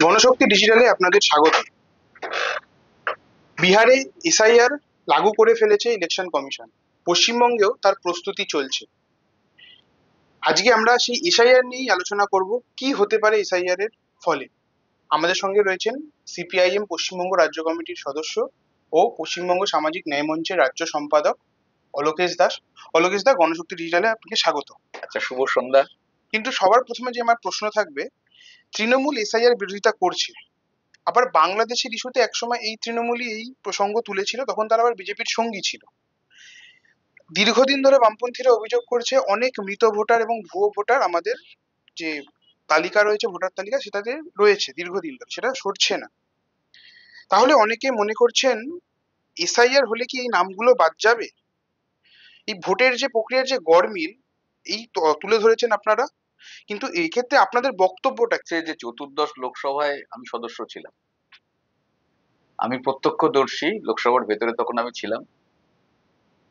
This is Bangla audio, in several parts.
জনশক্তি ডিজিটালে আপনাদের স্বাগত। বিহারে এসআইআর লাগু করে ফেলেছে ইলেকশন কমিশন। পশ্চিমবঙ্গেও তার প্রস্তুতি চলছে। আজকে আমরা সেই এসআইআর নিয়েই আলোচনা করব, কি হতে পারে এসআইআর এর ফলে। আমাদের সঙ্গে রয়েছেন সিপিআইএম পশ্চিমবঙ্গ রাজ্য কমিটির সদস্য ও পশ্চিমবঙ্গ সামাজিক ন্যায় মঞ্চের রাজ্য সম্পাদক অলোকেশ দাস। অলোকেশ দা, গণশক্তি ডিজিটালে আপনাকে স্বাগত। আচ্ছা, শুভ সন্ধ্যা। কিন্তু সবার প্রথমে যে আমার প্রশ্ন থাকবে, তৃণমূল এসআইআর বিরোধিতা করছে, আবার বাংলাদেশের ইস্যুতে একসময় এই তৃণমূলই এই প্রসঙ্গ তুলেছিল, তখন তারা আবার বিজেপির সঙ্গী ছিল। দীর্ঘদিন ধরে বামপন্থীরা অভিযোগ করছে অনেক মৃত ভোটার এবং ভুয়ো ভোটার আমাদের যে তালিকা রয়েছে, ভোটার তালিকা, সেটাতে রয়েছে দীর্ঘদিন ধরে, সেটা সরছে না। তাহলে অনেকে মনে করছেন এসআইআর হলে কি এই নামগুলো বাদ যাবে? এই ভোটের যে প্রক্রিয়ার যে গরমিল এই তুলে ধরেছেন আপনারা, কিন্তু এই ক্ষেত্রে আপনাদের বক্তব্যটা কি? যে চতুর্দশ লোকসভায় আমি সদস্য ছিলাম, আমি প্রত্যক্ষদর্শী। লোকসভার ভেতরে তখন আমি ছিলাম।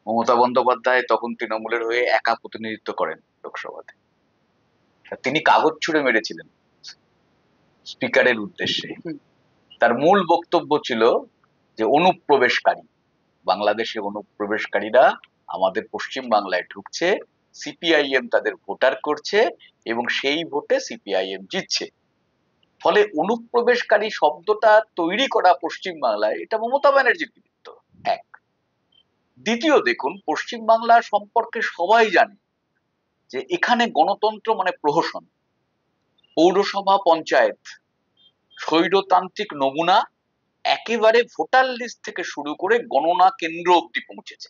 মমতা বন্দ্যোপাধ্যায় তখন তৃণমূলের হয়ে একা প্রতিনিধিত্ব করেন লোকসভাতে। তিনি কাগজ ছুঁড়ে মেরেছিলেন স্পিকারের উদ্দেশ্যে। তার মূল বক্তব্য ছিল যে অনুপ্রবেশকারী, বাংলাদেশে অনুপ্রবেশকারীরা আমাদের পশ্চিম বাংলায় ঢুকছে, সিপিআইএম তাদের ভোটার করছে এবং সেই ভোটে সিপিআইএম জিতছে। ফলে অনুপ্রবেশকারী শব্দটা তৈরি করা পশ্চিম বাংলায়, এটা মমতা ব্যানার্জির কৃতিত্ব। এক। দ্বিতীয়, দেখুন, পশ্চিম বাংলা সম্পর্কে সবাই জানে যে এখানে গণতন্ত্র মানে প্রহসন। পৌরসভা, পঞ্চায়েত স্বৈরতান্ত্রিক নমুনা, একেবারে ভোটার লিস্ট থেকে শুরু করে গণনা কেন্দ্র অব্দি পৌঁছেছে।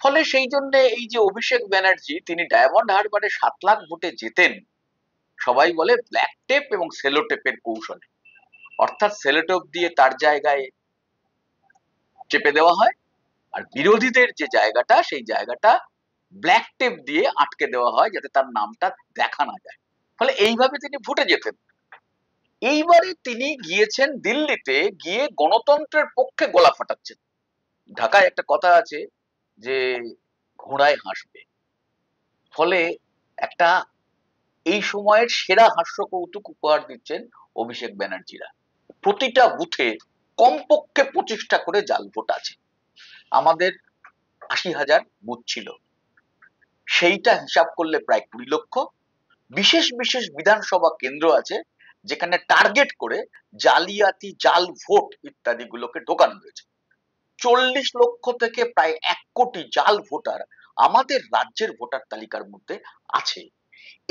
ফলে সেই জন্য এই যে অভিষেক ব্যানার্জি, তিনি ডায়মন্ড হারবারে 7 লাখ ভোটে জেতেন, সবাই বলে ব্ল্যাক টেপ এবং সেলো টেপের কৌশলে। অর্থাৎ সেলোটেপ দিয়ে তার জায়গায় চেপে দেওয়া হয়, আর বিরোধীদের যে জায়গাটা, সেই জায়গাটা ব্ল্যাক টেপ দিয়ে আটকে দেওয়া হয় যাতে তার নামটা দেখা না যায়। ফলে এইভাবে তিনি ভোটে যেতেন। এইবারে তিনি গিয়েছেন দিল্লিতে, গিয়ে গণতন্ত্রের পক্ষে গলা ফাটাচ্ছেন। ঢাকায় একটা কথা আছে যে ঘোড়ায় হাসবে। ফলে একটা এই সময়ের সেরা হাস্য কৌতুক উপহার দিচ্ছেন অভিষেক ব্যানার্জিরা। প্রতিটা বুথে কমপক্ষে 25টা করে জাল ভোট আছে। আমাদের 80,000 বুথ ছিল, সেইটা হিসাব করলে প্রায় 20 লক্ষ। বিশেষ বিশেষ বিধানসভা কেন্দ্র আছে যেখানে টার্গেট করে জালিয়াতি, জাল ভোট ইত্যাদি গুলোকে ঢোকানো হয়েছে। 40 লক্ষ থেকে প্রায় 1 কোটি জাল ভোটার আমাদের রাজ্যের ভোটার তালিকার মধ্যে আছে।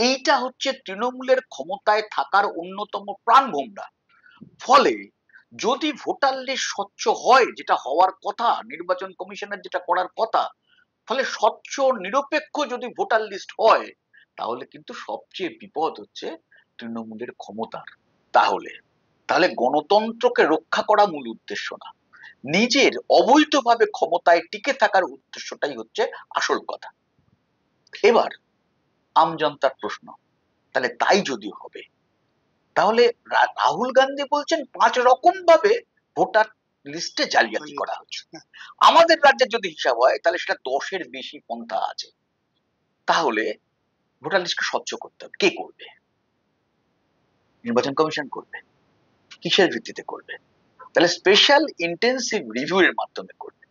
এইটা হচ্ছে তৃণমূলের ক্ষমতায় থাকার অন্যতম প্রাণভোমরা। ফলে যদি ভোটার লিস্ট স্বচ্ছ হয়, যেটা হওয়ার কথা, নির্বাচন কমিশনের যেটা করার কথা, ফলে স্বচ্ছ নিরপেক্ষ যদি ভোটার লিস্ট হয়, তাহলে কিন্তু সবচেয়ে বিপদ হচ্ছে তৃণমূলের ক্ষমতার। তাহলে তাহলে গণতন্ত্রকে রক্ষা করা মূল উদ্দেশ্য না, নিজের অবৈধভাবে ক্ষমতায় টিকে থাকার উদ্দেশ্যটাই হচ্ছে আসল কথা। এবার আমজনতার প্রশ্ন, তাহলে তাই যদি হবে, তাহলে রাহুল গান্ধী বলছেন 5 রকম ভাবে ভোটার লিস্টে জালিয়াতি করা হচ্ছে। আমাদের রাজ্যে যদি হিসাব হয় তাহলে সেটা 10-এর বেশি পন্থা আছে। তাহলে ভোটার লিস্টকে স্বচ্ছ করতে হবে। কে করবে? নির্বাচন কমিশন করবে। কিসের ভিত্তিতে করবে? তাহলে স্পেশাল ইন্টেন্সিভ রিভিউ এর মাধ্যমে করবে।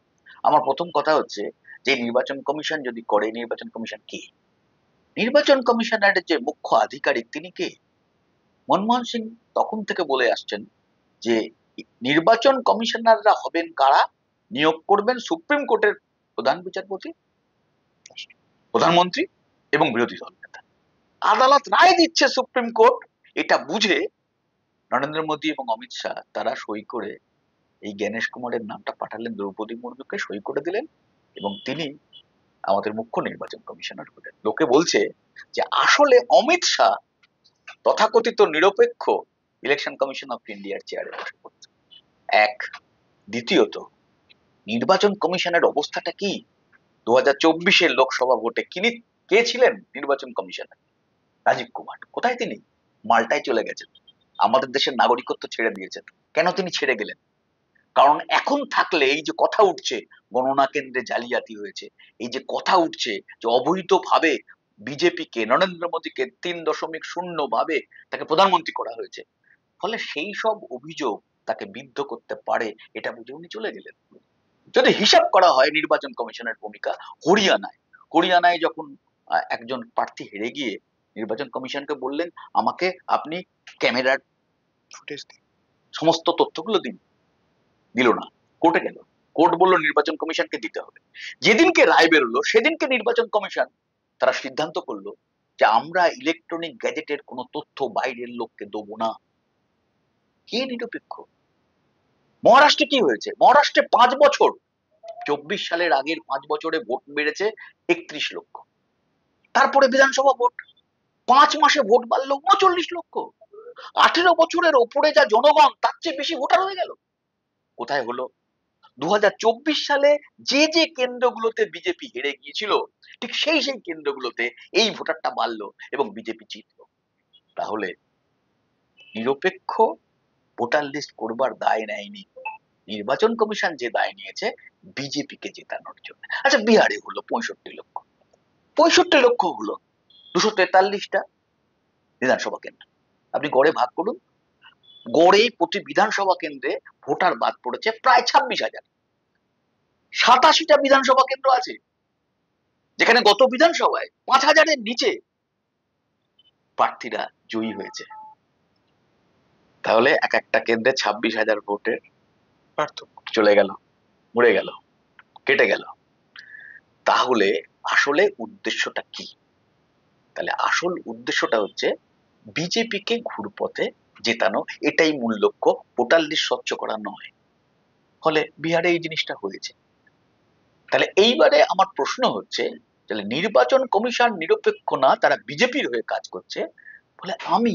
আমার প্রথম কথা হচ্ছে যে নির্বাচন কমিশন যদি করে, নির্বাচন কমিশন কে? নির্বাচন কমিশনারের যে মুখ্য আধিকারিক তিনি কে? মনমোহন সিং তখন থেকে বলে আসছেন যে নির্বাচন কমিশনাররা হবেন কারা? নিয়োগ করবেন সুপ্রিম কোর্টের প্রধান বিচারপতি, প্রধানমন্ত্রী এবং বিরোধী দল নেতা। আদালত রায় দিচ্ছে সুপ্রিম কোর্ট, এটা বুঝে নরেন্দ্র মোদী এবং অমিত শাহ তারা সই করে এই জ্ঞানেশ কুমারের নামটা পাঠালেন দ্রৌপদী মুর্মুকে, সই করে দিলেন এবং তিনি আমাদের মুখ্য নির্বাচন কমিশনার হলেন। লোকে বলছে যে আসলে অমিত শাহ তথাকথিত নিরপেক্ষ ইলেকশন কমিশন অফ ইন্ডিয়ার চেয়ারে বসে পড়ছে। এক। দ্বিতীয়ত, নির্বাচন কমিশনের অবস্থাটা কি? 2024-এর লোকসভা ভোটে কে ছিলেন নির্বাচন কমিশনার? রাজীব কুমার। কোথায় তিনি? মাল্টায় চলে গেছেন, আমাদের দেশের নাগরিকত্ব ছেড়ে দিয়েছেন। কেন তিনি ছেড়ে গেলেন? কারণ এখন থাকলে এই যে কথা উঠছে গণনা কেন্দ্রে জালিয়াতি হয়েছে, এই যে কথা উঠছে যে অবৈধভাবে বিজেপিকে, নরেন্দ্র মোদীকে 3.0 ভাবে তাকে প্রধানমন্ত্রী করা হয়েছে, ফলে সেই সব অভিযোগ তাকে বিদ্ধ করতে পারে এটা বুঝে উনি চলে গেলেন। যদি হিসাব করা হয় নির্বাচন কমিশনের ভূমিকা, হরিয়ানায় যখন একজন প্রার্থী হেরে গিয়ে নির্বাচন কমিশনকে বললেন আমাকে আপনি ক্যামেরার ফুটেজ সমস্ত তথ্যগুলো দিন, দিল না, কোর্টে গেল, কোর্ট বলল নির্বাচন কমিশনকে দিতে হবে। যেদিনকে রায় বেরোলো সেদিনকে নির্বাচন কমিশন তারা সিদ্ধান্ত করলো যে আমরা ইলেকট্রনিক গ্যাজেটের কোনো তথ্য বাইরের লোককে দেবো না। কে নিরপেক্ষ? মহারাষ্ট্রে কি হয়েছে? মহারাষ্ট্রে 5 বছর, 24 সালের আগের 5 বছরে ভোট বেড়েছে 31 লক্ষ। তারপরে বিধানসভা ভোট, 5 মাসে ভোট বাড়লো 39 লক্ষ। 18 বছরের ওপরে যা জনগণ তার চেয়ে বেশি ভোটার হয়ে গেল। কোথায় হলো? 2024 সালে যে যে কেন্দ্রগুলোতে বিজেপি হেরে গিয়েছিল ঠিক সেই সেই কেন্দ্রগুলোতে এই ভোটারটা বাড়লো এবং বিজেপি জিতলো। তাহলে নিরপেক্ষ ভোটার লিস্ট করবার দায় নেয়নি, নির্বাচন কমিশন যে দায় নিয়েছে বিজেপিকে জেতানোর জন্য। আচ্ছা, বিহারে হলো 65 লক্ষ, 65 লক্ষ হলো 243টা বিধানসভা কেন্দ্র। আপনি গড়ে ভাগ করুন, গড়ে প্রতি বিধানসভা কেন্দ্রে ভোটার বাদ পড়েছে প্রায় 26,000। 87টা বিধানসভা কেন্দ্র আছে যেখানে গত বিধানসভায় 5,000-এর নিচে প্রার্থীরা জয়ী হয়েছে। তাহলে এক একটা কেন্দ্রে 26,000 ভোটের পার্থক্য চলে গেল, মরে গেল, কেটে গেল। তাহলে আসলে উদ্দেশ্যটা কি? তাহলে আসল উদ্দেশ্যটা হচ্ছে বিজেপিকে ঘুরপথে জেতানো, এটাই মূল লক্ষ্য, ভোটার লিস্ট স্বচ্ছ করা নয়। ফলে বিহারে এই জিনিসটা হয়েছে। তাহলে এইবারে আমার প্রশ্ন হচ্ছে, তাহলে নির্বাচন কমিশন নিরপেক্ষ না, তারা বিজেপির হয়ে কাজ করছে, ফলে আমি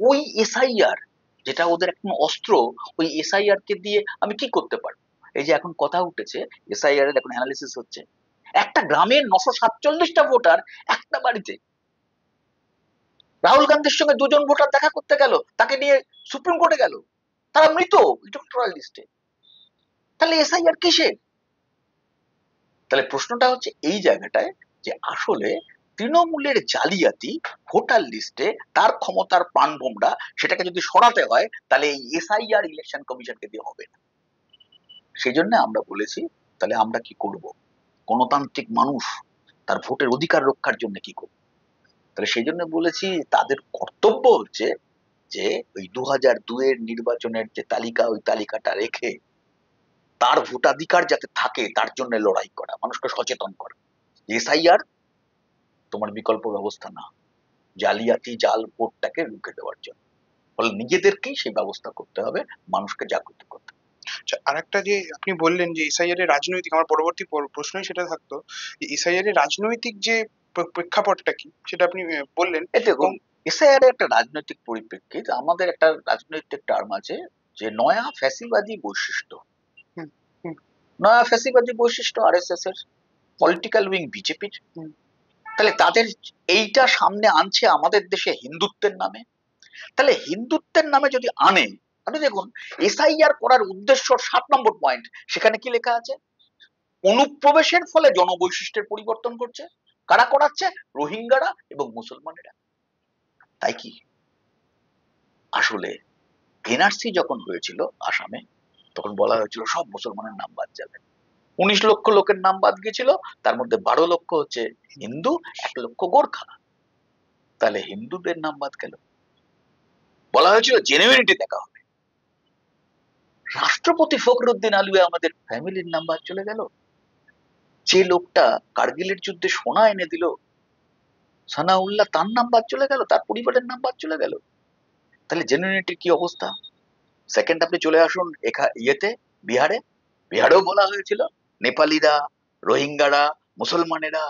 ওই এসআইআর যেটা ওদের এখন অস্ত্র, ওই এসআইআর কে দিয়ে আমি কি করতে পারবো? এই যে এখন কথা উঠেছে এসআইআর এর এখন অ্যানালিসিস হচ্ছে, একটা গ্রামের 947টা ভোটার একটা বাড়িতে। রাহুল গান্ধীর সঙ্গে 2জন ভোটার দেখা করতে গেল, তাকে নিয়ে সুপ্রিম কোর্টে গেল, তারা মৃত ইলেকটোরাল লিস্টে। তাহলে এসআইআর কিসের? তাহলে প্রশ্নটা হচ্ছে এই জায়গাটায় যে আসলে তৃণমূলের জালিয়াতি ভোটার লিস্টে তার ক্ষমতার প্রাণভোমরা, সেটাকে যদি সরাতে হয় তাহলে এই এসআইআর ইলেকশন কমিশনকে দিয়ে হবে না। সেই জন্য আমরা বলেছি তাহলে আমরা কি করব, গণতান্ত্রিক মানুষ তার ভোটের অধিকার রক্ষার জন্য কি করব? তাহলে সেই জন্য বলেছি তাদের কর্তব্য হচ্ছে যে ওই 2002-এর নির্বাচনের যে তালিকা, ওই তালিকাটা রেখে তার ভোটাধিকার যাতে থাকে তার জন্য লড়াই করা, মানুষকে সচেতন করা। এসআইআর তোমার বিকল্প ব্যবস্থা না, জালিয়াতি জাল ভোটটাকে রুখে দেওয়ার জন্য। ফলে নিজেদেরকেই সেই ব্যবস্থা করতে হবে, মানুষকে জাগ্রত করতে হবে। আচ্ছা, আরেকটা যে আপনি বললেন যে এসআইআর এর রাজনৈতিক, আমার পরবর্তী প্রশ্নই সেটা থাকতো যে এসআইআর এর রাজনৈতিক যে প্রেক্ষাপটটা কি সেটা আপনি বললেন। এই দেখুন, এসআইআর একটা রাজনৈতিক পরিপ্রেক্ষিত, আমাদের একটা রাজনৈতিক টার্ম আছে যে নয়া ফ্যাসিবাদী বৈশিষ্ট্য। হুম, হুম, নয়া ফ্যাসিবাদী বৈশিষ্ট্য আরএসএস এর, পলিটিক্যাল উইং বিজেপির। হুম, তাহলে তাদের এইটা সামনে আনছে আমাদের দেশে হিন্দুত্বের নামে। তাহলে হিন্দুত্বের নামে যদি আনে, আপনি দেখুন এসআইআর করার উদ্দেশ্য 7 নম্বর পয়েন্ট, সেখানে কি লেখা আছে? অনুপ্রবেশের ফলে জনবৈশিষ্ট্যের পরিবর্তন করছে। কারা করাচ্ছে? রোহিঙ্গারা এবং মুসলমানেরা। তাই কি আসলে এনআরসি যখন হয়েছিল আসামে, তখন বলা হয়েছিল সব মুসলমানের নাম বাদ যাবে। 19 লক্ষ লোকের নাম বাদ গিয়েছিল, তার মধ্যে 12 লক্ষ হচ্ছে হিন্দু, 1 লক্ষ গোর্খা। তাহলে হিন্দুদের নাম বাদ গেল। বলা হয়েছিল জেনুইনিটি দেখা হবে। রাষ্ট্রপতি ফখরুদ্দিন আলুয়ে আমাদের ফ্যামিলির নাম বাদ চলে গেল। যে লোকটা কার্গিলের যুদ্ধে সোনা এনে দিল, সানাউল্লাহ, তার নাম বাদ চলে গেল, তার পরিবারের নাম বাদ চলে গেল। তাহলে জেনুইনিটির কি অবস্থা? সেকেন্ড আপনি চলে আসুন ইয়েতে, বিহারে। বিহারেও বলা হয়েছিল নেপালিরা, রোহিঙ্গারা, মুসলমানেরা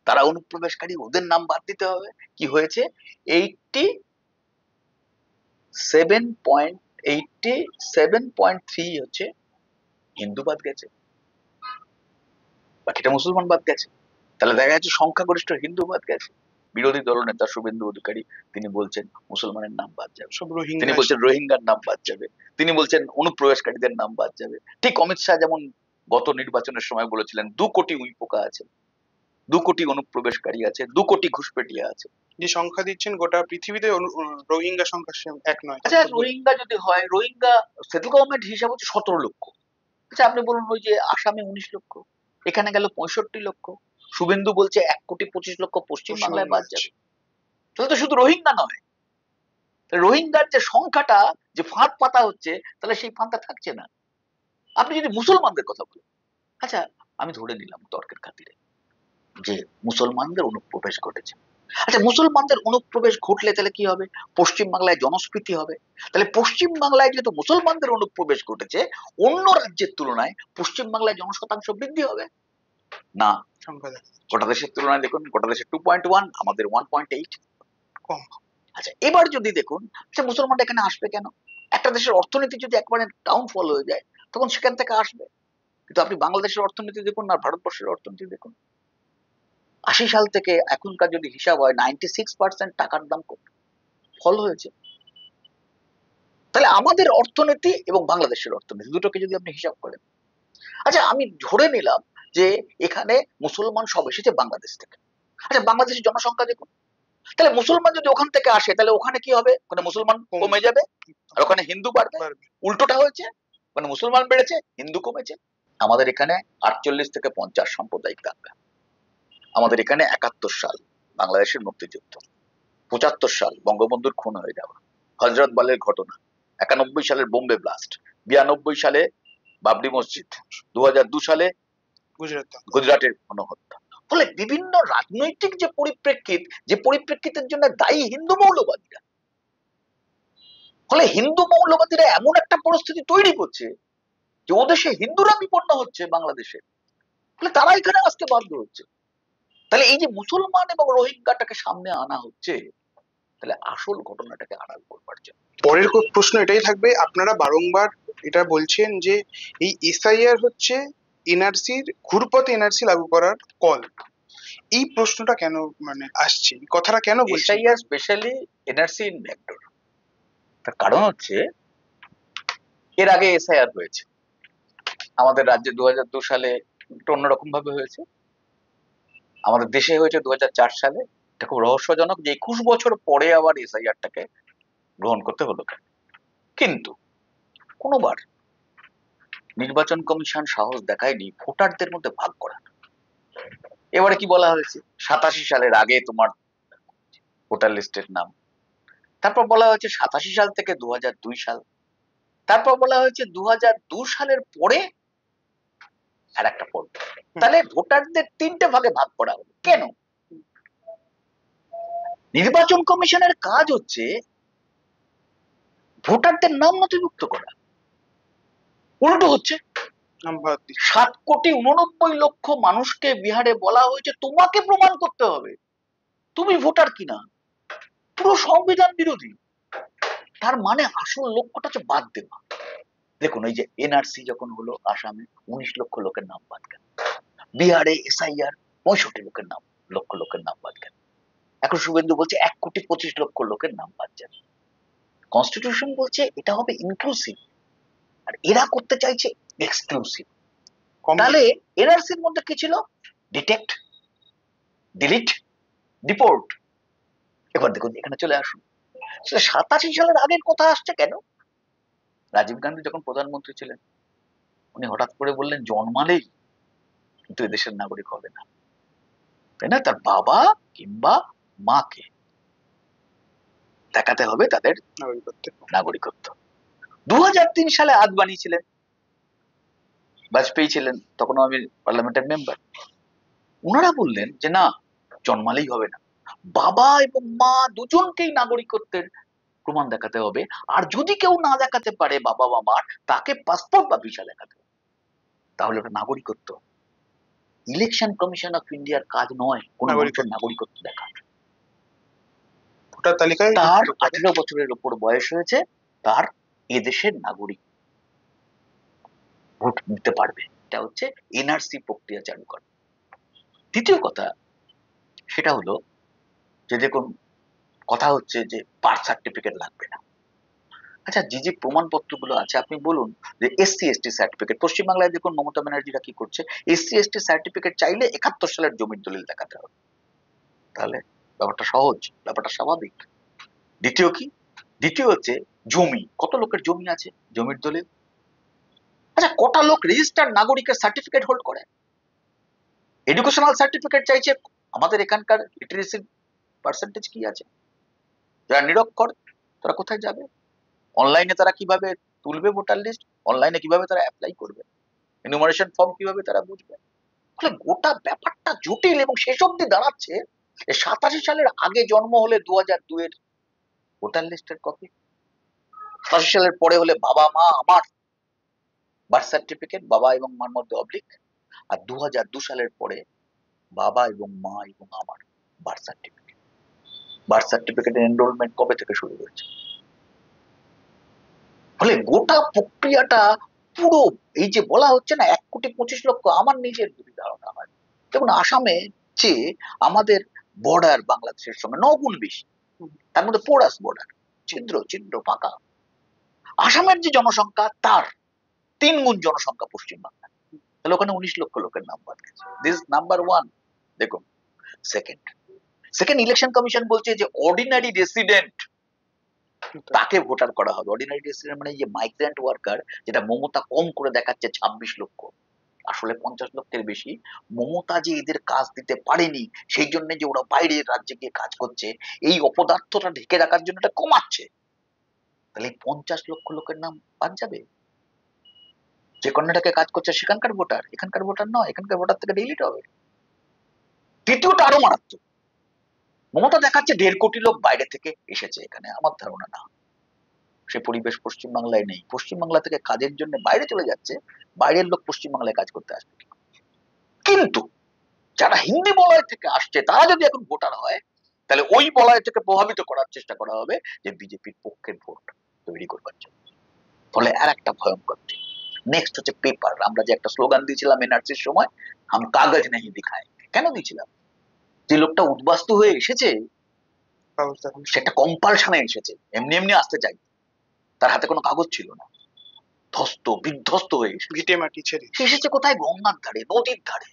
তারা অনুপ্রবেশকারী, ওদের নাম বাদ দিতে হবে। কি হয়েছে? 87.3 হচ্ছে হিন্দু বাদ গেছে, বাকিটা মুসলমান বাদ গেছে। তাহলে দেখা যাচ্ছে সংখ্যাগরিষ্ঠ হিন্দু বাদ গেছে। বিরোধী দলনেতা শুভেন্দু অধিকারী তিনি বলছেন মুসলমানের নাম বাদ যাবে, সব তিনি রোহিঙ্গা। বলছেন রোহিঙ্গার নাম বাদ যাবে, তিনি বলছেন অনুপ্রবেশকারীদের নাম বাদ যাবে। ঠিক অমিত শাহ যেমন গত নির্বাচনের সময় বলেছিলেন 2 কোটি উইপোকা আছে, 2 কোটি অনুপ্রবেশকারী আছে, 2 কোটি ঘুষপেটিয়া আছে। যে সংখ্যা দিচ্ছেন গোটা পৃথিবীতে রোহিঙ্গা সংখ্যা এক নয়। আচ্ছা, রোহিঙ্গা যদি হয়, রোহিঙ্গা সেন্ট্রাল গভর্নমেন্ট হিসাব হচ্ছে 17 লক্ষ। আচ্ছা, আপনি বলুন ওই যে আসামে 19 লক্ষ, এখানে গেল 65 লক্ষ, শুভেন্দু বলছে 1,25,00,000 পশ্চিম বাংলায় বাদ যাবে। তাহলে তো শুধু রোহিঙ্গা নয়, রোহিঙ্গার যে সংখ্যাটা যে ফাঁদ পাতা হচ্ছে, তাহলে সেই ফাঁদটা থাকছে না। আপনি যদি মুসলমানদের কথা বলেন, আচ্ছা আমি ধরে নিলাম তর্কের খাতিরে যে মুসলমানদের অনুপ্রবেশ ঘটেছে। আচ্ছা, মুসলমানদের অনুপ্রবেশ ঘটলে তাহলে কি হবে? পশ্চিম বাংলায় জনস্ফীতি হবে। তাহলে পশ্চিম বাংলায় যেহেতু মুসলমানদের অনুপ্রবেশ ঘটেছে, অন্য রাজ্যের তুলনায় পশ্চিম বাংলায় জনশতাংশ বৃদ্ধি হবে না। গোটা দেশের তুলনায় দেখুন, গোটা দেশের 2.1, আমাদের 1.8 কম। আচ্ছা, এবার যদি দেখুন, আচ্ছা মুসলমানরা এখানে আসবে কেন? একটা দেশের অর্থনীতি যদি একবারে ডাউনফল হয়ে যায়, তখন সেখান থেকে আসবে। কিন্তু আপনি বাংলাদেশের অর্থনীতি দেখুন আর ভারতবর্ষের অর্থনীতি দেখুন, 80 সাল থেকে এখনকার যদি হিসাব হয়, 96% টাকার দাম ফল হয়েছে। তাহলে আমাদের অর্থনীতি এবং বাংলাদেশের অর্থনীতি দুটোকে যদি আপনি হিসাব করেন, আচ্ছা আমি ধরে নিলাম যে এখানে মুসলমান সব এসেছে বাংলাদেশ থেকে। আচ্ছা, বাংলাদেশের জনসংখ্যা দেখুন, তাহলে মুসলমান যদি ওখান থেকে আসে, তাহলে ওখানে কি হবে? ওখানে মুসলমান কমে যাবে আর ওখানে হিন্দু বাড়বে। উল্টোটা হয়েছে, ওখানে মুসলমান বেড়েছে, হিন্দু কমেছে। আমাদের এখানে 48 থেকে 50 সাম্প্রদায়িক দাঙ্গা, আমাদের এখানে 71 সাল বাংলাদেশের মুক্তিযুদ্ধ, 75 সাল বঙ্গবন্ধুর খুন হয়ে যাওয়া, হযরত বালের ঘটনা, 91 সালের বোম্বে ব্লাস্ট, 92 সালে বাবরি মসজিদ, 2002 সালে গুজরাটের গণহত্যা। ফলে বিভিন্ন রাজনৈতিক যে পরিপ্রেক্ষিত, যে পরিপ্রেক্ষিতের জন্য দায়ী হিন্দু মৌলবাদীরা, ফলে হিন্দু মৌলবাদীরা এমন একটা পরিস্থিতি তৈরি করছে যে ওদেশে হিন্দুরা বিপন্ন হচ্ছে বাংলাদেশে, ফলে তারা এখানে আসতে বাধ্য হচ্ছে। তাহলে এই যে মুসলমান এবং রোহিঙ্গাটাকে সামনে আনা হচ্ছে, তাহলে আসল ঘটনাটাকে আড়াল করবার জন্য। পরের প্রশ্ন এটাই থাকবে, আপনারা বারংবার এটা বলছেন যে এই এসআইআর হচ্ছে এনআরসির ঘুরপথে এনআরসি লাগু করার কল। এই প্রশ্নটা কেন মানে আসছে, এই কথাটা কেন বলছেন? SIR specially NRC in backdoor. তার কারণ হচ্ছে এর আগে এসআইআর হয়েছে আমাদের রাজ্যে 2002 সালে, একটু অন্যরকম ভাবে হয়েছে। আমাদের দেশে হয়েছে 2004 সালে। এটা খুব রহস্যজনক যে 21 বছর পরে আবার এসআইআরটাকে গ্রহণ করতে হলো কেন। কিন্তু কোনোবার নির্বাচন কমিশন সাহস দেখায়নি ভোটারদের মধ্যে ভাগ করা। এবারে কি বলা হয়েছে, 87 সালের আগে তোমার ভোটার লিস্টের নাম, তারপর বলা হয়েছে 87 সাল থেকে 2002 সাল, তারপর বলা হয়েছে 2002 সালের পরে আর একটা পর্ব। তাহলে ভোটারদের 3টে ভাগে ভাগ করা হলো কেন? নির্বাচন কমিশনের কাজ হচ্ছে ভোটারদের নাম নথিভুক্ত করা, উল্টো হচ্ছে। 7,89,00,000 মানুষকে বিহারে বলা হয়েছে তোমাকে প্রমাণ করতে হবে তুমি ভোটার কিনা, পুরো সংবিধান বিরোধী। তার মানে আসল লক্ষ্যটা হচ্ছে বাদ দেওয়া। দেখুন এই যে এনআরসি যখন হলো, আসামে 19 লক্ষ লোকের নাম বাদ গেল, বিহারে এসআইআর 65 লক্ষ লোকের নাম বাদ গেল। এখন শুভেন্দু বলছে 1,25,00,000 লোকের নাম বাদ যাবে। কনস্টিটিউশন বলছে এটা হবে ইনক্লুসিভ, আর এরা করতে চাইছে এক্সক্লুসিভ। তাহলে এনআরসির মধ্যে কি ছিল? Detect, delete, deport. এবার দেখুন এখানে চলে আসুন, 87 সালের আগের কথা আসছে কেন? রাজীব গান্ধী যখন প্রধানমন্ত্রী ছিলেন, উনি হঠাৎ করে বললেন জন্মালেই কিন্তু এদেশের নাগরিক হবে না, তাই না? তার বাবা কিংবা মাকে দেখাতে হবে তাদের নাগরিকত্ব। 2003 সালে আদবানি ছিলেন, বাজপেয়ী ছিলেন, তখনও আমি পার্লামেন্টের মেম্বার, ওনারা বললেন যে না, জন্মালেই হবে না, বাবা এবং মা দুজনকেই নাগরিকত্বের প্রমাণ দেখাতে হবে, আর যদি কেউ না দেখাতে পারে বাবা বা মার, তাকে পাসপোর্ট বা ভিসা দেখাতে হবে, তাহলে ওটা নাগরিকত্ব। ইলেকশন কমিশন অফ ইন্ডিয়ার কাজ নয় কোন মানুষের নাগরিকত্ব দেখা। ভোটার তালিকায় তার 18 বছরের উপর বয়স হয়েছে, তার এদেশের নাগরিক ভোট দিতে পারবে। এটা হচ্ছে এনআরসি প্রক্রিয়া চালু করা। দ্বিতীয় কথা সেটা হলো যে দেখুন, কথা হচ্ছে যে বার্থ সার্টিফিকেট লাগবে না। আচ্ছা, যে যে প্রমাণপত্রগুলো আছে আপনি বলুন, যে এসসি এসটি সার্টিফিকেট, পশ্চিমবাংলায় দেখুন মমতা ব্যানার্জিরা কি করছে, এসসি এসটি সার্টিফিকেট চাইলে 71 সালের জমির দলিল দেখাতে হবে। তাহলে ব্যাপারটা সহজ, ব্যাপারটা স্বাভাবিক। দ্বিতীয় কি, দ্বিতীয় হচ্ছে জমি, কত লোকের জমি আছে, জমির দলিল। আচ্ছা, কটা লোক রেজিস্টার্ড নাগরিকের সার্টিফিকেট হোল্ড করে? এডুকেশনাল সার্টিফিকেট চাইছে, আমাদের এখানকার লিটারেসি পার্সেন্টেজ কি আছে? যারা নিরক্ষর তারা কোথায় যাবে? অনলাইনে তারা কিভাবে তুলবে ভোটার লিস্ট? অনলাইনে কিভাবে তারা অ্যাপ্লাই করবে? এনুমারেশন ফর্ম কিভাবে তারা বুঝবে? ফলে গোটা ব্যাপারটা জটিল, এবং শেষ অব্দি দাঁড়াচ্ছে 87 সালের আগে জন্ম হলে 2002 এর ভোটার লিস্টের কপি, 87 সালের পরে হলে বাবা মা আমার বার্থ সার্টিফিকেট, বাবা এবং মার মধ্যে অবলিক, আর 2002 সালের পরে বাবা এবং মা এবং আমার বার্থ সার্টিফিকেট। বার্থ সার্টিফিকেটের এনরোলমেন্ট কবে থেকে শুরু হয়েছে? ফলে গোটা প্রক্রিয়াটা পুরো, এই যে বলা হচ্ছে না 1,25,00,000, আমার নিজের যদি ধারণা হয়, দেখুন আসামে যে আমাদের বর্ডার বাংলাদেশের সঙ্গে 9 গুণ বেশি, তার মধ্যে পোরাস বর্ডার, ছিদ্র ছিদ্র ফাঁকা। আসামের যে জনসংখ্যা তার 3 গুণ জনসংখ্যা পশ্চিমবাংলা, তাহলে ওখানে 19 লক্ষ লোকের নাম বাদ গেছে। This number one. দেখুন, সেকেন্ড, ইলেকশন কমিশন বলছে যে অর্ডিনারি রেসিডেন্ট তাকে ভোটার করা হবে। অর্ডিনারি রেসিডেন্ট মানে যে মাইগ্রেন্ট ওয়ার্কার, যেটা মমতা কম করে দেখাচ্ছে 26 লক্ষ, আসলে 50 লক্ষের বেশি। মমতা যে এদের কাজ দিতে পারেনি, সেই জন্য যে ওরা বাইরের রাজ্যে গিয়ে কাজ করছে, এই অপদার্থটা ঢেকে রাখার জন্য এটা কমাচ্ছে। তাহলে 50 লক্ষ লোকের নাম বাদ যাবে। যে কর্ণাটকে কাজ করছে সেখানকার ভোটার, এখানকার ভোটার নয়, এখানকার ভোটার থেকে ডিলিট হবে। তৃতীয়টা আরো মারাত্মক, মমতা দেখাচ্ছে 1.5 কোটি লোক বাইরে থেকে এসেছে এখানে। আমার ধারণা না, সে পরিবেশ পশ্চিমবাংলায় নেই। পশ্চিমবাংলা থেকে কাজের জন্য বাইরে চলে যাচ্ছে, বাইরের লোক পশ্চিমবাংলায় কাজ করতে আসবে। কিন্তু যারা হিন্দি বলয় থেকে আসছে তারা যদি এখন ভোটার হয়, তাহলে ওই বলয় থেকে প্রভাবিত করার চেষ্টা করা হবে যে বিজেপির পক্ষের ভোট তৈরি করবার জন্য। ফলে আর একটা ভয়ঙ্কর দিক। নেক্সট হচ্ছে পেপার। আমরা যে একটা স্লোগান দিয়েছিলাম এনআরসির সময়, হাম কাগজ নেই দিখায়, কেন দিয়েছিলাম? যে লোকটা উদ্বাস্তু হয়ে এসেছে, সেটা কম্পালশনে এসেছে, এমনি এমনি আসতে চাই, তার হাতে কোনো কাগজ ছিল না, ধ্বস্ত বিধ্বস্ত হয়ে ভিটে মাটি ছেড়ে সে এসেছে কোথায়? গঙ্গার ধারে, নদীর ধারে,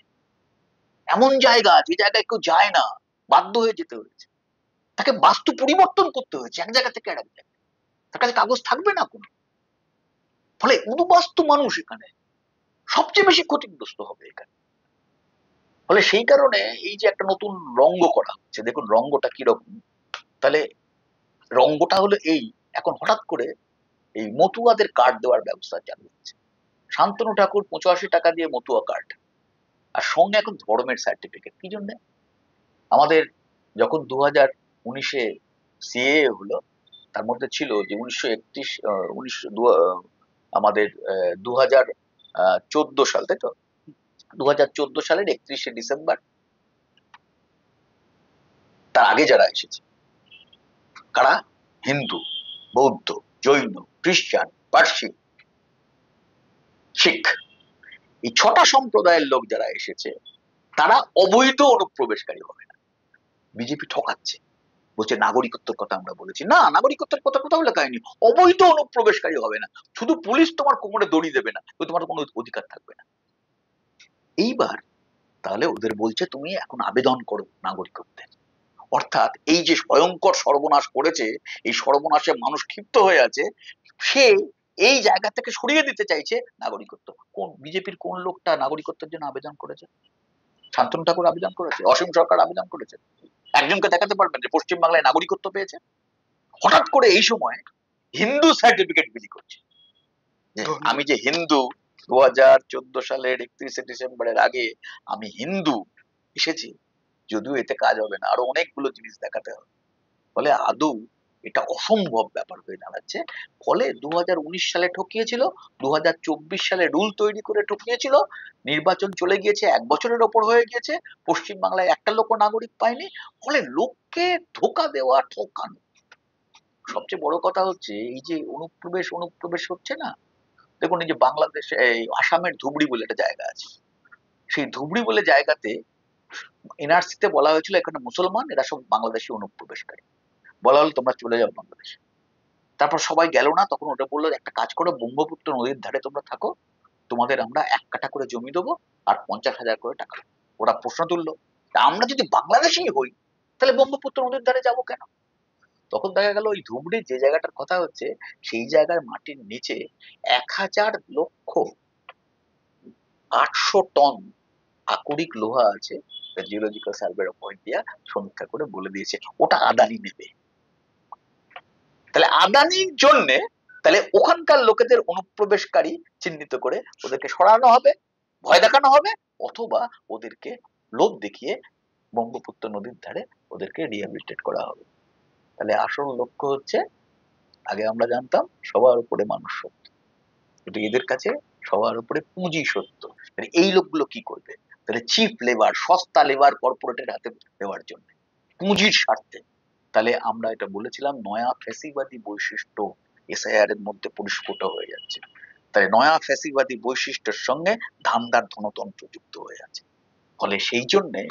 এমন জায়গা যে জায়গায় কেউ যায় না, বাধ্য হয়ে যেতে হয়েছে, তাকে বাস্তু পরিবর্তন করতে হয়েছে এক জায়গা থেকে আরেক জায়গায়। তার কাছে কাগজ থাকবে না কোনো। ফলে উদ্বাস্তু মানুষ এখানে সবচেয়ে বেশি ক্ষতিগ্রস্ত হবে এখানে। ফলে সেই কারণে এই যে একটা নতুন রঙ্গ করা হচ্ছে, দেখুন রঙ্গটা কিরকম। তাহলে রঙ্গটা হলো এই, এখন হঠাৎ করে এই মতুয়াদের কার্ড দেওয়ার ব্যবস্থা চালু হচ্ছে। শান্তনু ঠাকুর 85 টাকা দিয়ে মতুয়া কার্ড, আর সঙ্গে এখন ধর্মের সার্টিফিকেট। কি জন্য? আমাদের যখন 2019-এ সিএএ হলো, তার মধ্যে ছিল যে 1931 আমাদের 2014 সাল, তাই তো? 2014 সালের 31শে ডিসেম্বর, তার আগে যারা এসেছে কারা? হিন্দু, বৌদ্ধ, জৈন, খ্রিস্টান, পার্সি, শিখ, এই 6টা সম্প্রদায়ের লোক যারা এসেছে তারা অবৈধ অনুপ্রবেশকারী হবে না। বিজেপি ঠকাচ্ছে, বলছে নাগরিকত্বের কথা আমরা বলেছি না, নাগরিকত্বের কথা কোথাও লেখা হয়নি। অবৈধ অনুপ্রবেশকারী হবে না, শুধু পুলিশ তোমার কোমরে দড়ি দেবে না, তোমার কোনো অধিকার থাকবে না। এইবার তাহলে ওদের বলছে তুমি এখন আবেদন করো নাগরিকত্বের। অর্থাৎ এই যে ভয়ঙ্কর সর্বনাশ করেছে, এই সর্বনাশে মানুষ ক্ষিপ্ত হয়ে আছে, সে এই জায়গা থেকে সরিয়ে দিতে চাইছে নাগরিকত্ব। কোন বিজেপির কোন লোকটা নাগরিকত্বের জন্য আবেদন করেছে? শান্তনু ঠাকুর আবেদন করেছে, অসীম সরকার আবেদন করেছে। একজনকে দেখাতে পারবেন যে পশ্চিমবাংলায় নাগরিকত্ব পেয়েছে? হঠাৎ করে এই সময় হিন্দু সার্টিফিকেট বিলি করছে, আমি যে হিন্দু, 2014 সালের 31শে ডিসেম্বরের আগে আমি হিন্দু এসেছি, যদিও এতে কাজ হবে না, আরো অনেকগুলো জিনিস দেখাতে হবে। ফলে আদৌ এটা অসম্ভব ব্যাপার হয়ে দাঁড়াচ্ছে। ফলে 2019 সালে ঠকিয়েছিল, 2024 সালে রুল তৈরি করে ঠকিয়েছিল, নির্বাচন চলে গিয়েছে, 1 বছরের ওপর হয়ে গিয়েছে, পশ্চিমবাংলায় একটা লোক নাগরিক পায়নি। ফলে লোককে ধোকা দেওয়া, ঠকানো। সবচেয়ে বড় কথা হচ্ছে এই যে অনুপ্রবেশ হচ্ছে না, দেখুন এই যে বাংলাদেশে এই আসামের ধুবড়ি বলে একটা জায়গা আছে, সেই ধুবড়ি বলে জায়গাতে এনআরসিতে বলা হয়েছিল এখানে মুসলমান, এরা সব বাংলাদেশি অনুপ্রবেশকারী। বলা হলো তোমরা চলে যাও বাংলাদেশে। তারপর সবাই গেল না, তখন ওটা বললো একটা কাজ করো, ব্রহ্মপুত্র নদীর ধারে তোমরা থাকো, তোমাদের আমরা 1 কাঠা করে জমি দেবো আর 50,000 করে টাকা দেবো। ওরা প্রশ্ন তুললো, তা আমরা যদি বাংলাদেশি হই তাহলে ব্রহ্মপুত্র নদীর ধারে যাবো কেন? তখন দেখা গেল ওই ধুবড়ির যে জায়গাটার কথা হচ্ছে সেই জায়গার মাটির নিচে 1,00,800 টন আকরিক লোহা আছে। জিওলজিক্যাল সার্ভে অফ ইন্ডিয়া সমীক্ষা করে বলে দিয়েছে ওটা আদানি নেবে। তাহলে আদানির জন্য তাহলে ওখানকার লোকেদের অনুপ্রবেশকারী চিহ্নিত করে ওদেরকে সরানো হবে, ভয় দেখানো হবে, অথবা ওদেরকে লোভ দেখিয়ে ব্রহ্মপুত্র নদীর ধারে ওদেরকে রিহ্যাবিলিটেট করা হবে। তাহলে আসল লক্ষ্য হচ্ছে, আগে আমরা জানতাম সবার উপরে মানুষ সত্য, কিন্তু এদের কাছে সবার উপরে পুঁজি সত্য। তাহলে এই লোকগুলো কি করবে? তাহলে চিপ লেবার, সস্তা লেবার কর্পোরেটের হাতে দেওয়ার জন্য, পুঁজির স্বার্থে। তাহলে আমরা এটা বলেছিলাম নয়া ফ্যাসিবাদী বৈশিষ্ট্য এসআইআর এর মধ্যে পরিস্ফুট হয়ে যাচ্ছে। তাহলে নয়া ফ্যাসিবাদী বৈশিষ্ট্যের সঙ্গে ধান্দার ধনতন্ত্র যুক্ত হয়ে আছে। ফলে সেই জন্যে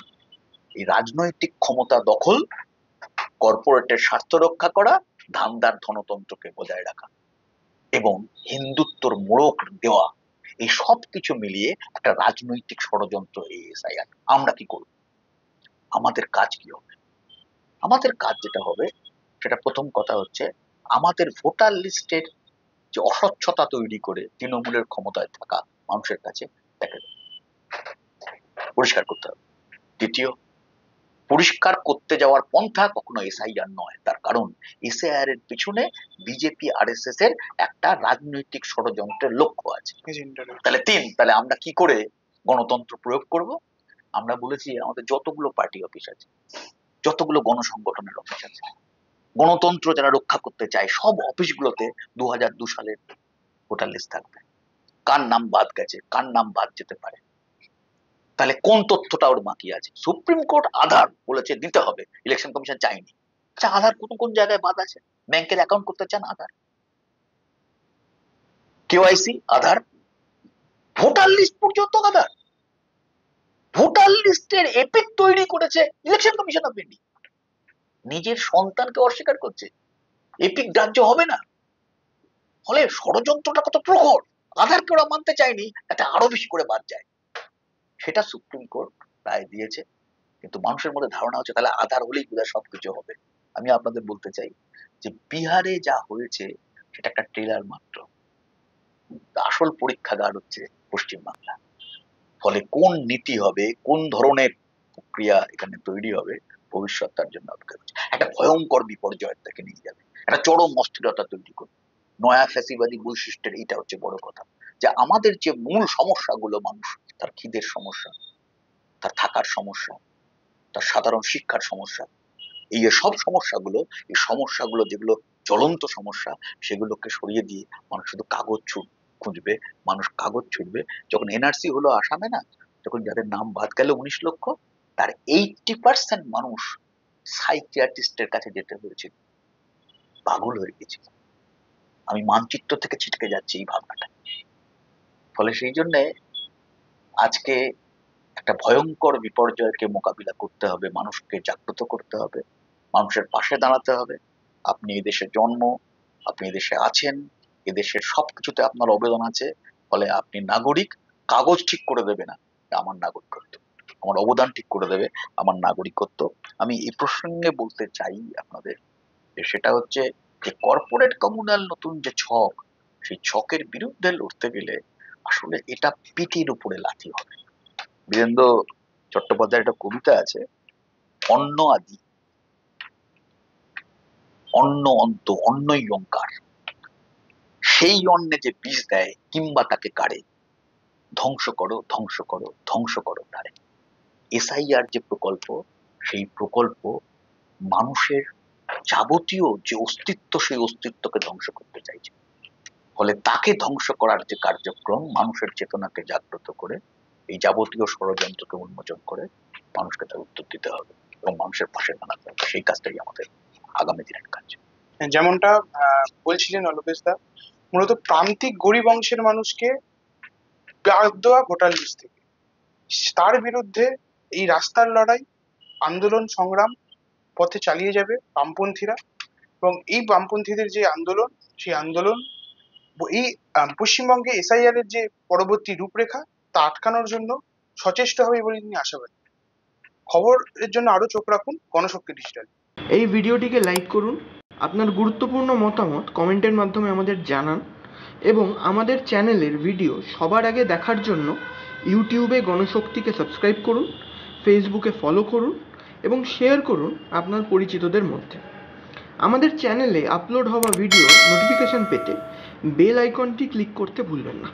এই রাজনৈতিক ক্ষমতা দখল, কর্পোরেটের স্বার্থ রক্ষা করা, ধান্দার ধনতন্ত্রকে বজায় রাখা এবং হিন্দুত্বর মোড়ক দেওয়া, এই সব কিছু মিলিয়ে একটা রাজনৈতিক ষড়যন্ত্র এই এসআইআর। আমরা কি করব? আমাদের কাজ কি হবে? আমাদের কাজ যেটা হবে সেটা, প্রথম কথা হচ্ছে আমাদের ভোটার লিস্টের যে অস্বচ্ছতা তৈরি করে তৃণমূলের ক্ষমতায় থাকা মানুষের কাছে তাকে পরিষ্কার করতে হবে। দ্বিতীয়, পরিষ্কার করতে যাওয়ার পন্থা কখনো এসআইআর নয়, তার কারণ এসআইআর এর পিছনে বিজেপি আরএসএস এর একটা রাজনৈতিক ষড়যন্ত্রের লক্ষ্য আছে। তাহলে তাহলে আমরা কি করে গণতন্ত্র প্রয়োগ করব? আমরা বলেছি আমাদের যতগুলো পার্টি অফিস আছে, যতগুলো গণসংগঠনের অফিস আছে, গণতন্ত্র যারা রক্ষা করতে চায় সব অফিসগুলোতে 2002 সালের ভোটার লিস্ট থাকবে, কার নাম বাদ গেছে, কার নাম বাদ যেতে পারে, তাহলে কোন তথ্যটা ওর বাকি আছে। সুপ্রিম কোর্ট আধার বলেছে দিতে হবে, ইলেকশন কমিশন চাইনি। আচ্ছা, আধার কোন কোন জায়গায় বাদ আছে? ব্যাংকের অ্যাকাউন্ট করতে চান আধার, কেওয়াইসি আধার, ভোটার লিস্ট পর্যন্ত আধার। ভোটার লিস্টের এপিক তৈরি করেছে ইলেকশন কমিশন অফ ইন্ডিয়া, নিজের সন্তানকে অস্বীকার করছে, এপিক গ্রাহ্য হবে না। ফলে ষড়যন্ত্রটা কত প্রখর, আধারকে ওরা মানতে চায়নি, তাতে আরো বেশি করে বাদ যায়। সেটা সুপ্রিম কোর্ট রায় দিয়েছে, কিন্তু মানুষের মধ্যে ধারণা হচ্ছে তাহলে আধার হলেই বোধহয় সবকিছু হবে। আমি আপনাদের বলতে চাই যে বিহারে যা হয়েছে সেটা একটা ট্রেলার মাত্র, আসল পরীক্ষাগার হচ্ছে পশ্চিমবাংলা। ফলে কোন নীতি হবে, কোন ধরনের প্রক্রিয়া এখানে তৈরি হবে, ভবিষ্যৎ তার জন্য অপেক্ষা করছে। একটা ভয়ঙ্কর বিপর্যয়ের থেকে নিয়ে যাবে, একটা চরম অস্থিরতা তৈরি করবে। নয়া ফ্যাসিবাদী বৈশিষ্ট্যের এইটা হচ্ছে বড় কথা, যে আমাদের যে মূল সমস্যাগুলো, মানুষ তার খিদের সমস্যা, তার থাকার সমস্যা, তার সাধারণ শিক্ষার সমস্যা, এই সব সমস্যাগুলো, এই সমস্যাগুলো যেগুলো জ্বলন্ত সমস্যা, সেগুলোকে সরিয়ে দিয়ে মানুষ শুধু কাগজ খুঁজবে, মানুষ কাগজ ছুটবে। যখন এনআরসি হলো আসামে না, যখন যাদের নাম বাদ গেল 19 লক্ষ, তার 80% মানুষ সাইকিয়াট্রিস্টের কাছে যেতে হয়েছিল, পাগল হয়ে গেছিল। আমি মানচিত্র থেকে ছিটকে যাচ্ছি এই ভাবনাটা। ফলে সেই জন্যে আজকে একটা ভয়ঙ্কর বিপর্যয়কে মোকাবিলা করতে হবে, মানুষকে জাগ্রত করতে হবে, মানুষের পাশে দাঁড়াতে হবে। আপনি এদেশে জন্ম, আপনি এদেশে আছেন, এদেশের সবকিছুতে আপনার অবদান আছে। ফলে আপনি নাগরিক, কাগজ ঠিক করে দেবে না আমার নাগরিকত্ব, আমার অবদান ঠিক করে দেবে আমার নাগরিকত্ব। আমি এই প্রসঙ্গে বলতে চাই আপনাদের, যে সেটা হচ্ছে যে কর্পোরেট কমিউনাল নতুন যে ছক, সেই ছকের বিরুদ্ধে লড়তে গেলে আসলে এটা পিটির উপরে লাথি হবে। বীরেন্দ্র চট্টোপাধ্যায়ের একটা কবিতা আছে, অন্ন আদি, অন্ন অন্ত, অন্নই ওঙ্কার, সেই অন্নে যে বীজ দেয় কিংবা তাকে কাড়ে, ধ্বংস করো ধ্বংস করো ধ্বংস করো তারে। এসআইআর যে প্রকল্প, সেই প্রকল্প মানুষের যাবতীয় যে অস্তিত্ব, সেই অস্তিত্বকে ধ্বংস করতে চাইছে। ফলে তাকে ধ্বংস করার যে কার্যক্রম, মানুষের চেতনাকে জাগ্রত করে এই যাবতীয় ষড়যন্ত্রকে উন্মোচন করে মানুষকে তার উত্তর দিতে হবে এবং মানুষের পাশে দাঁড়াতে হবে। সেই কাজটাই আমাদের আগামী দিনের কাজ। যেমনটা বলছিলেন অলোকেশ দা, মূলত প্রান্তিক গরিব অংশের মানুষকে বাদ দেওয়া ভোটার লিস্ট থেকে, তার বিরুদ্ধে এই রাস্তার লড়াই, আন্দোলন সংগ্রাম পথে চালিয়ে যাবে বামপন্থীরা। এবং এই বামপন্থীদের যে আন্দোলন, সেই আন্দোলন এই পশ্চিমবঙ্গে এসআইআর এর যে পরবর্তী রূপরেখা তা আটকানোর জন্য সচেষ্ট হবে বলে তিনি আশাবাদী। খবরের জন্য আরো চোখ রাখুন গণশক্তি ডিজিটাল। এই ভিডিওটিকে লাইক করুন, আপনার গুরুত্বপূর্ণ মতামত কমেন্টের মাধ্যমে আমাদের জানান এবং আমাদের চ্যানেলের ভিডিও সবার আগে দেখার জন্য ইউটিউবে গণশক্তিকে সাবস্ক্রাইব করুন, ফেসবুকে ফলো করুন এবং শেয়ার করুন আপনার পরিচিতদের মধ্যে। আমাদের চ্যানেলে আপলোড হওয়া ভিডিও নোটিফিকেশন পেতে বেল আইকনটি ক্লিক করতে ভুলবেন না।